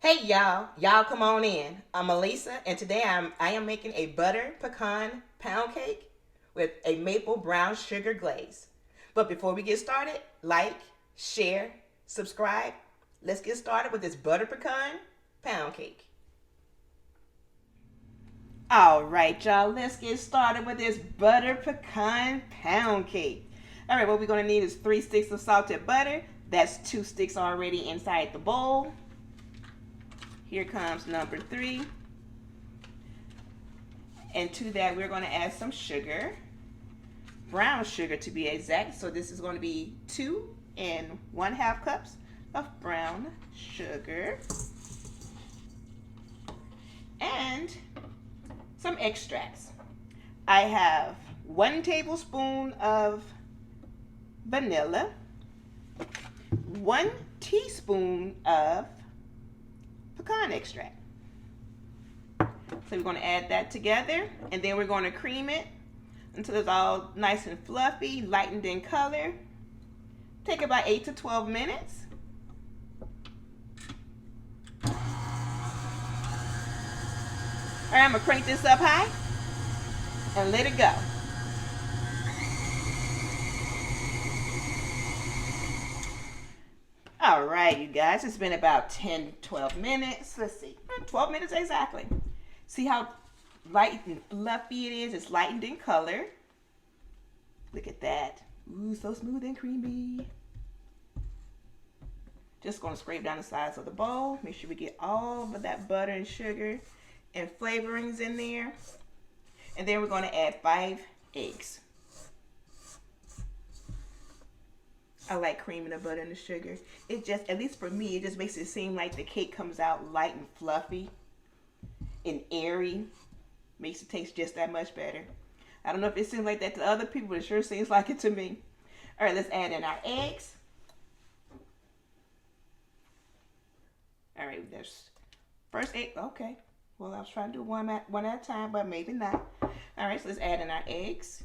Hey y'all come on in. I'm Elisa and today I am making a butter pecan pound cake with a maple brown sugar glaze. But before we get started, like, share, subscribe. Let's get started with this butter pecan pound cake. All right, y'all, let's get started with this butter pecan pound cake. All right, what we're gonna need is 3 sticks of salted butter. That's 2 sticks already inside the bowl. Here comes number 3. And to that, we're going to add some sugar, brown sugar to be exact. So this is going to be 2 and 1/2 cups of brown sugar. And some extracts. I have 1 tablespoon of vanilla, 1 teaspoon of pecan extract. So we're going to add that together, and then we're going to cream it until it's all nice and fluffy, lightened in color. Take about 8 to 12 minutes. All right, I'm going to crank this up high and let it go. All right, you guys, it's been about 10, 12 minutes. Let's see, 12 minutes exactly. See how light and fluffy it is? It's lightened in color. Look at that. Ooh, so smooth and creamy. Just gonna scrape down the sides of the bowl. Make sure we get all of that butter and sugar and flavorings in there. And then we're gonna add 5 eggs. I like cream and the butter and the sugar. It just, at least for me, it just makes it seem like the cake comes out light and fluffy and airy. Makes it taste just that much better. I don't know if it seems like that to other people, but it sure seems like it to me. All right, let's add in our eggs. All right, there's first egg. Okay, well, I was trying to do one at a time, but maybe not. All right, so let's add in our eggs.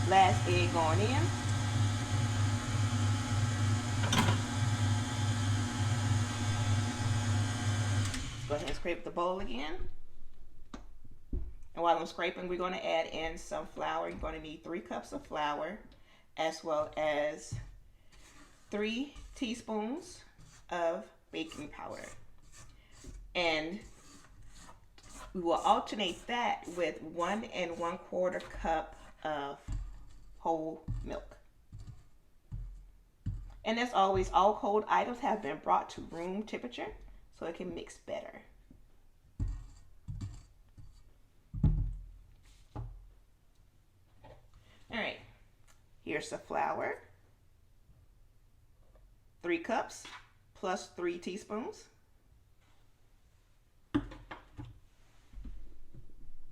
Last egg going in. Let's go ahead and scrape the bowl again. And while I'm scraping, we're going to add in some flour. You're going to need 3 cups of flour, as well as 3 teaspoons of baking powder. And we will alternate that with 1 1/4 cup of whole milk. And as always, all cold items have been brought to room temperature so it can mix better. All right, here's the flour. 3 cups plus 3 teaspoons.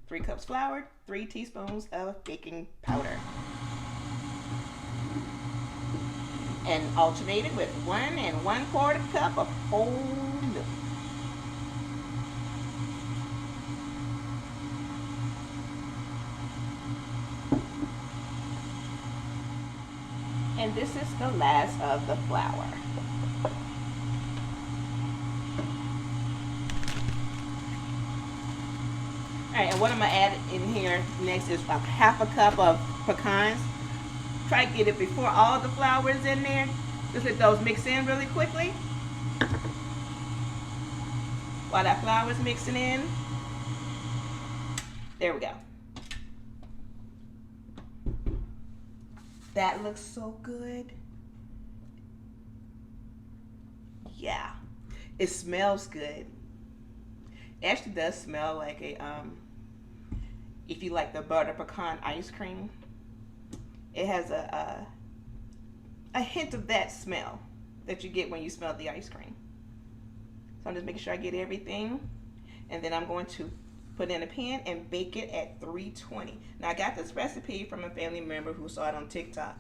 3 cups flour, 3 teaspoons of baking powder. And alternated with 1 1/4 cup of whole milk. And this is the last of the flour. All right, and what I'm gonna add in here next is about 1/2 cup of pecans. Try to get it before all the flour is in there. Just let those mix in really quickly. While that flour is mixing in. There we go. That looks so good. Yeah, it smells good. It actually does smell like a, if you like the butter pecan ice cream, it has a hint of that smell that you get when you smell the ice cream. So I'm just making sure I get everything. And then I'm going to put in a pan and bake it at 320. Now I got this recipe from a family member who saw it on TikTok.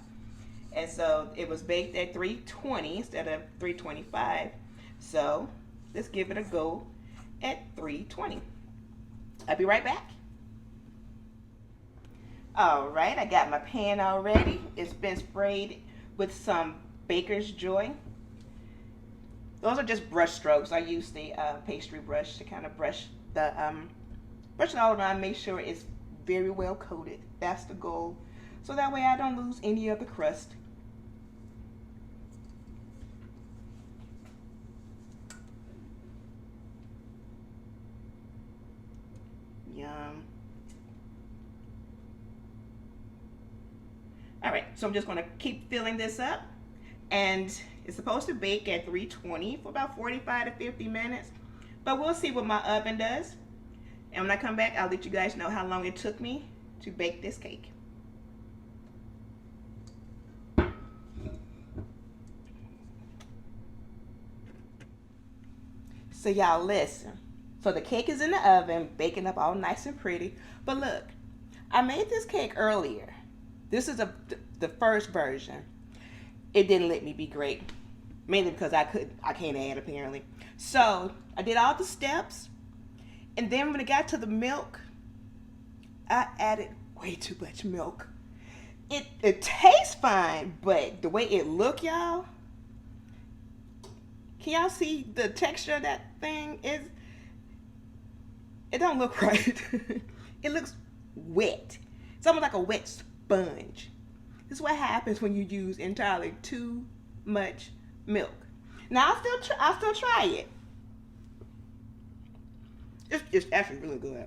And so it was baked at 320 instead of 325. So let's give it a go at 320. I'll be right back. All right, I got my pan already. It's been sprayed with some Baker's Joy. Those are just brush strokes. I use the pastry brush to kind of brush it all around, make sure it's very well coated. That's the goal. So that way I don't lose any of the crust. Yum. All right, so I'm just gonna keep filling this up, and it's supposed to bake at 320 for about 45 to 50 minutes, but we'll see what my oven does. And when I come back, I'll let you guys know how long it took me to bake this cake. So y'all listen. So the cake is in the oven, baking up all nice and pretty. But look, I made this cake earlier. This is the first version. It didn't let me be great, mainly because I can't add apparently. So I did all the steps, and then when it got to the milk, I added way too much milk. It tastes fine, but the way it look, y'all, can y'all see the texture of that thing? It don't look right. It looks wet. It's almost like a wet sponge. This is what happens when you use entirely too much milk. Now I'll still try it. It's actually really good.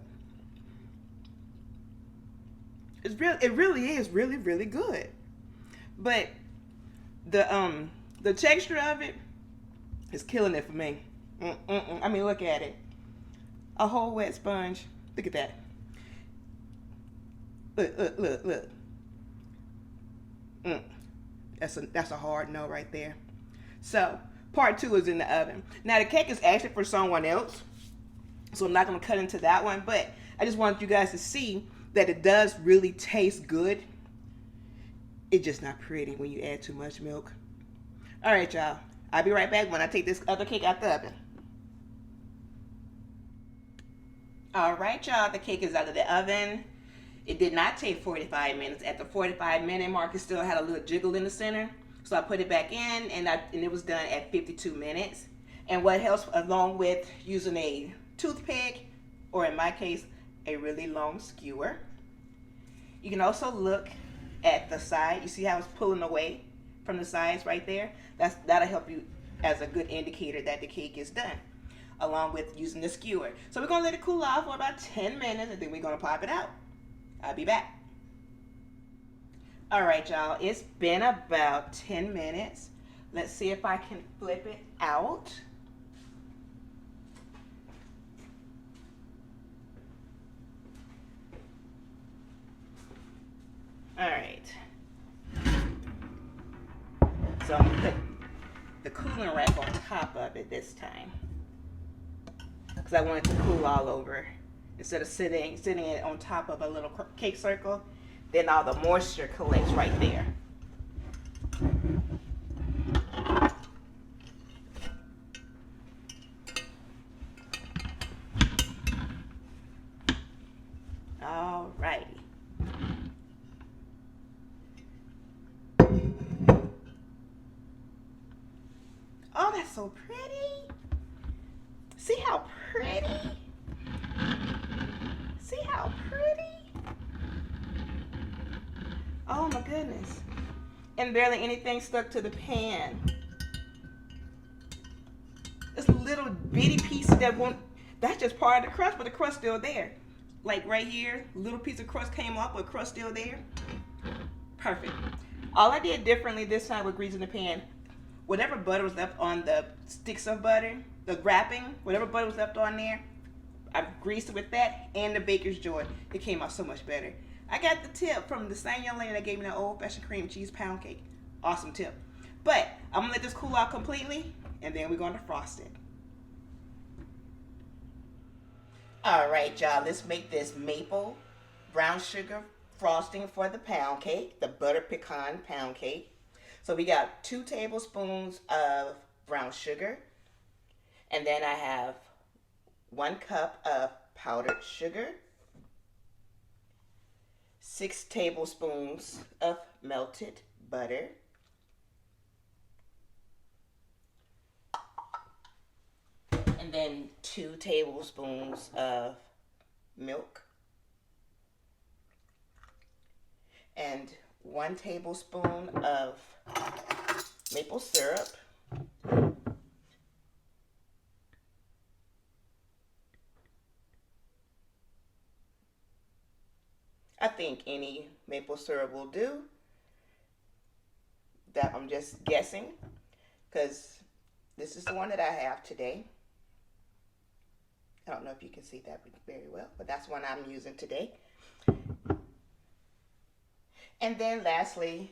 It really is really good. But the texture of it is killing it for me. I mean, look at it. A whole wet sponge. Look at that. Look. That's a hard no right there. So, part 2 is in the oven. Now, the cake is actually for someone else, so I'm not going to cut into that one, but I just wanted you guys to see that it does really taste good. It's just not pretty when you add too much milk. All right, y'all. I'll be right back when I take this other cake out the oven. All right, y'all. The cake is out of the oven. It did not take 45 minutes. At the 45-minute mark, it still had a little jiggle in the center. So I put it back in, and it was done at 52 minutes. And what helps, along with using a toothpick, or in my case, a really long skewer. You can also look at the side. You see how it's pulling away from the sides right there? That'll help you as a good indicator that the cake is done, along with using the skewer. So we're going to let it cool off for about 10 minutes, and then we're going to pop it out. I'll be back. All right, y'all. It's been about 10 minutes. Let's see if I can flip it out. All right. So I'm going to put the cooling rack on top of it this time, because I want it to cool all over. Instead of sitting it on top of a little cake circle, then all the moisture collects right there. All righty. Oh, that's so pretty. See how pretty? See how pretty? Oh my goodness. And barely anything stuck to the pan. It's little bitty pieces that's just part of the crust, but the crust still there. Like right here, little piece of crust came off, but crust still there. Perfect. All I did differently this time with greasing the pan, whatever butter was left on the sticks of butter, the wrapping, whatever butter was left on there, I greased it with that and the Baker's Joy. It came out so much better. I got the tip from the same young lady that gave me the old-fashioned cream cheese pound cake. Awesome tip. But I'm going to let this cool out completely, and then we're going to frost it. All right, y'all. Let's make this maple brown sugar frosting for the pound cake, the butter pecan pound cake. So we got 2 tablespoons of brown sugar, and then I have 1 cup of powdered sugar, 6 tablespoons of melted butter, then 2 tablespoons of milk. And 1 tablespoon of maple syrup. I think any maple syrup will do. That I'm just guessing, because this is the one that I have today. I don't know if you can see that very well, but that's one I'm using today. And then lastly,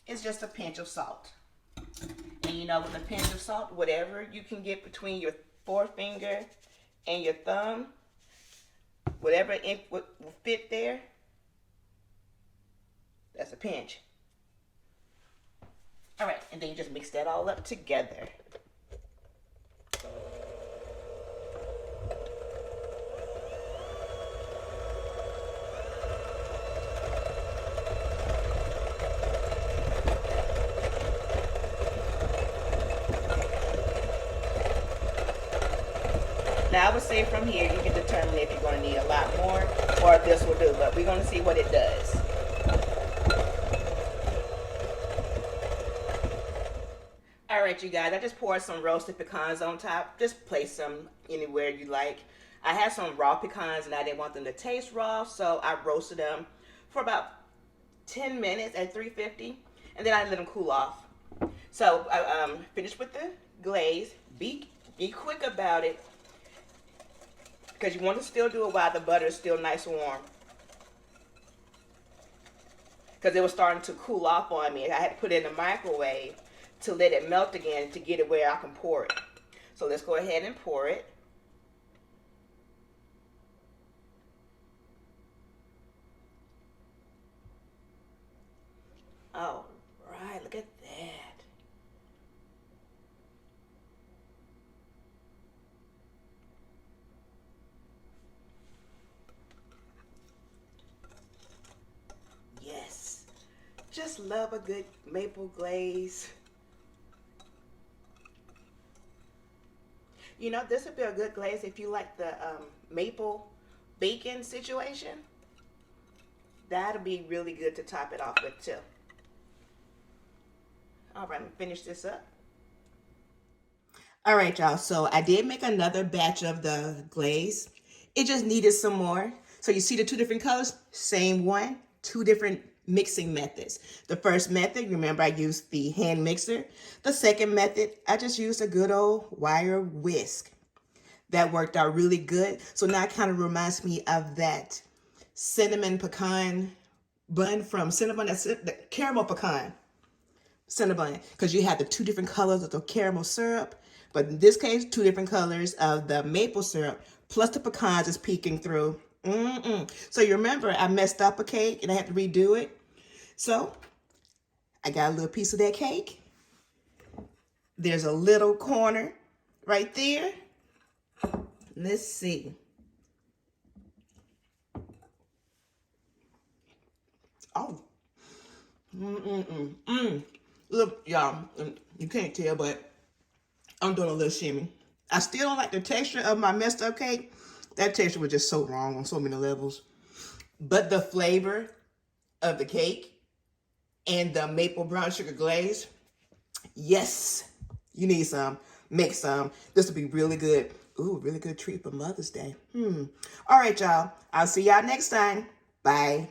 it's just a pinch of salt. And you know, with a pinch of salt, whatever you can get between your forefinger and your thumb, whatever it will fit there, that's a pinch. All right, and then you just mix that all up together. Now I would say from here you can determine if you're going to need a lot more or if this will do, but we're going to see what it does. Alright you guys, I just poured some roasted pecans on top. Just place them anywhere you like. I had some raw pecans and I didn't want them to taste raw, so I roasted them for about 10 minutes at 350 and then I let them cool off. So I finished with the glaze. Be quick about it, because you want to still do it while the butter is still nice and warm. Because it was starting to cool off on me. I had to put it in the microwave to let it melt again to get it where I can pour it. So let's go ahead and pour it. All right, look at that. Yes, just love a good maple glaze. You know, this would be a good glaze if you like the maple bacon situation. That'll be really good to top it off with too. All right, I'm gonna finish this up. All right, y'all, so I did make another batch of the glaze. It just needed some more. So you see the 2 different colors? Same one, 2 different mixing methods. The first method, remember, I used the hand mixer. The second method, I just used a good old wire whisk. That worked out really good. So now it kind of reminds me of that cinnamon pecan bun from Cinnabon. That's it, the caramel pecan Cinnabon, because you have the 2 different colors of the caramel syrup, but in this case 2 different colors of the maple syrup plus the pecans is peeking through. So you remember I messed up a cake and I had to redo it. So I got a little piece of that cake. There's a little corner right there. Let's see. Oh. Look, y'all, you can't tell, but I'm doing a little shimmy. I still don't like the texture of my messed up cake. That texture was just so wrong on so many levels. But the flavor of the cake and the maple brown sugar glaze, yes, you need some. Make some. This will be really good. Ooh, really good treat for Mother's Day. All right, y'all. I'll see y'all next time. Bye.